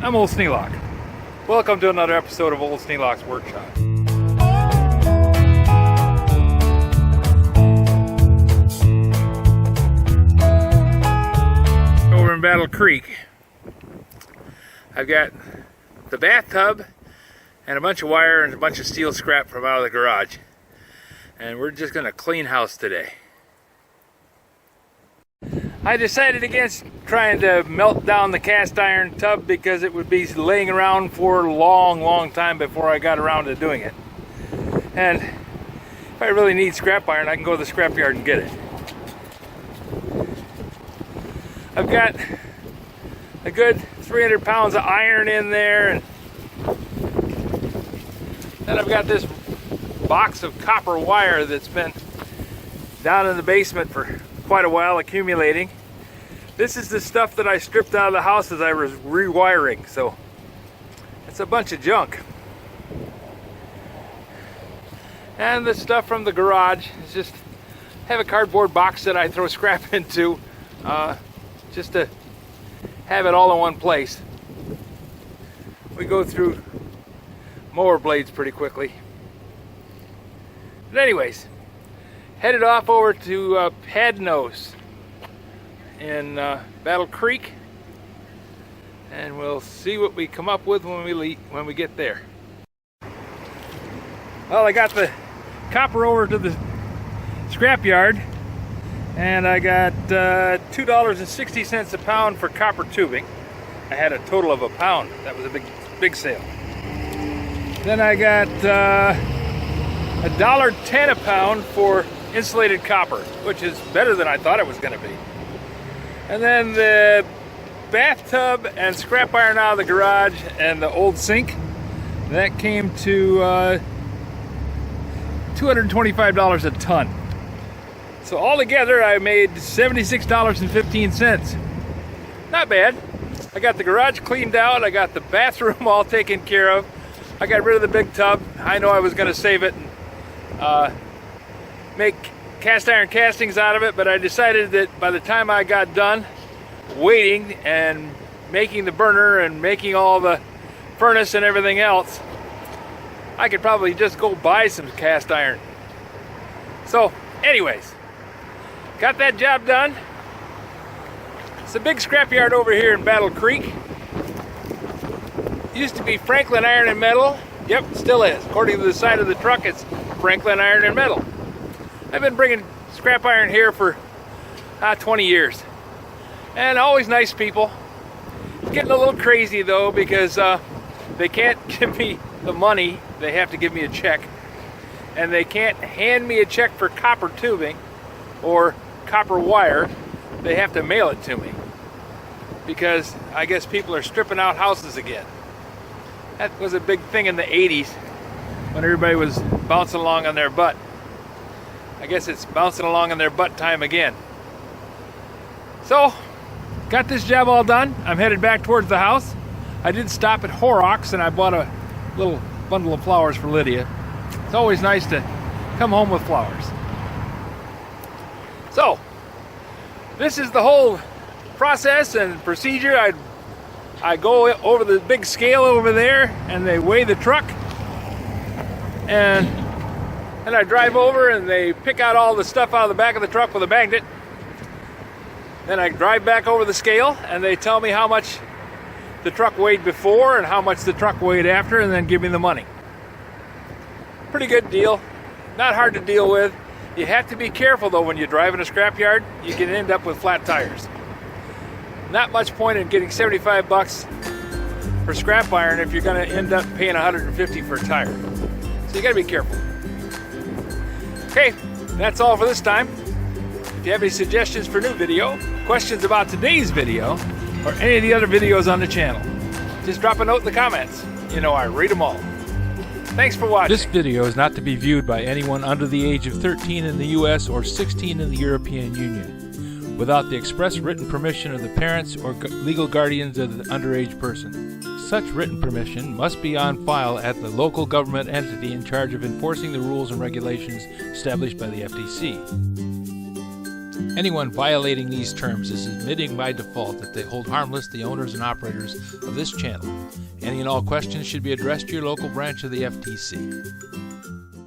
I'm Old Sneelock. Welcome to another episode of Old Sneelock's Workshop. Over in Battle Creek, I've got the bathtub and a bunch of wire and a bunch of steel scrap from out of the garage. And we're just going to clean house today. I decided against trying to melt down the cast iron tub because it would be laying around for a long time before I got around to doing it. And if I really need scrap iron, I can go to the scrap yard and get it. I've got a good 300 pounds of iron in there, and then I've got this box of copper wire that's been down in the basement for quite a while, accumulating. This is the stuff that I stripped out of the house as I was rewiring, so it's a bunch of junk. And the stuff from the garage is just have a cardboard box that I throw scrap into, just to have it all in one place. We go through mower blades pretty quickly. But anyways, headed off over to Padnos in Battle Creek, and we'll see what we come up with when we get there. Well, I got the copper over to the scrapyard, and I got $2.60 a pound for copper tubing. I had a total of a pound. That was a big sale. Then I got $1.10 a pound for insulated copper, which is better than I thought it was going to be. And then the bathtub and scrap iron out of the garage and the old sink, that came to $225 a ton. So altogether I made $76.15. Not bad. I got the garage cleaned out, I got the bathroom all taken care of, I got rid of the big tub. I know I was going to save it and make cast iron castings out of it, but I decided that by the time I got done waiting and making the burner and making all the furnace and everything else, I could probably just go buy some cast iron. So anyways, got that job done. It's a big scrapyard over here in Battle Creek. Used to be Franklin Iron and Metal. Yep, still is. According to the side of the truck, it's Franklin Iron and Metal. I've been bringing scrap iron here for 20 years. And always nice people. It's getting a little crazy though, because they can't give me the money. They have to give me a check. And they can't hand me a check for copper tubing or copper wire. They have to mail it to me, because I guess people are stripping out houses again. That was a big thing in the 80s when everybody was bouncing along on their butt. I guess it's bouncing along on their butt time again. So, got this job all done. I'm headed back towards the house. I did stop at Horrocks and I bought a little bundle of flowers for Lydia. It's always nice to come home with flowers. So, this is the whole process and procedure. I go over the big scale over there and they weigh the truck, and I drive over and they pick out all the stuff out of the back of the truck with a magnet. Then I drive back over the scale and they tell me how much the truck weighed before and how much the truck weighed after, and then give me the money. Pretty good deal. Not hard to deal with. You have to be careful though when you drive in a scrapyard. You can end up with flat tires. Not much point in getting 75 bucks for scrap iron if you're going to end up paying 150 for a tire. So you got to be careful. Okay, that's all for this time. If you have any suggestions for new video, questions about today's video, or any of the other videos on the channel, just drop a note in the comments. You know I read them all. Thanks for watching. This video is not to be viewed by anyone under the age of 13 in the US or 16 in the European Union, without the express written permission of the parents or legal guardians of the underage person. Such written permission must be on file at the local government entity in charge of enforcing the rules and regulations established by the FTC. Anyone violating these terms is admitting by default that they hold harmless the owners and operators of this channel. Any and all questions should be addressed to your local branch of the FTC.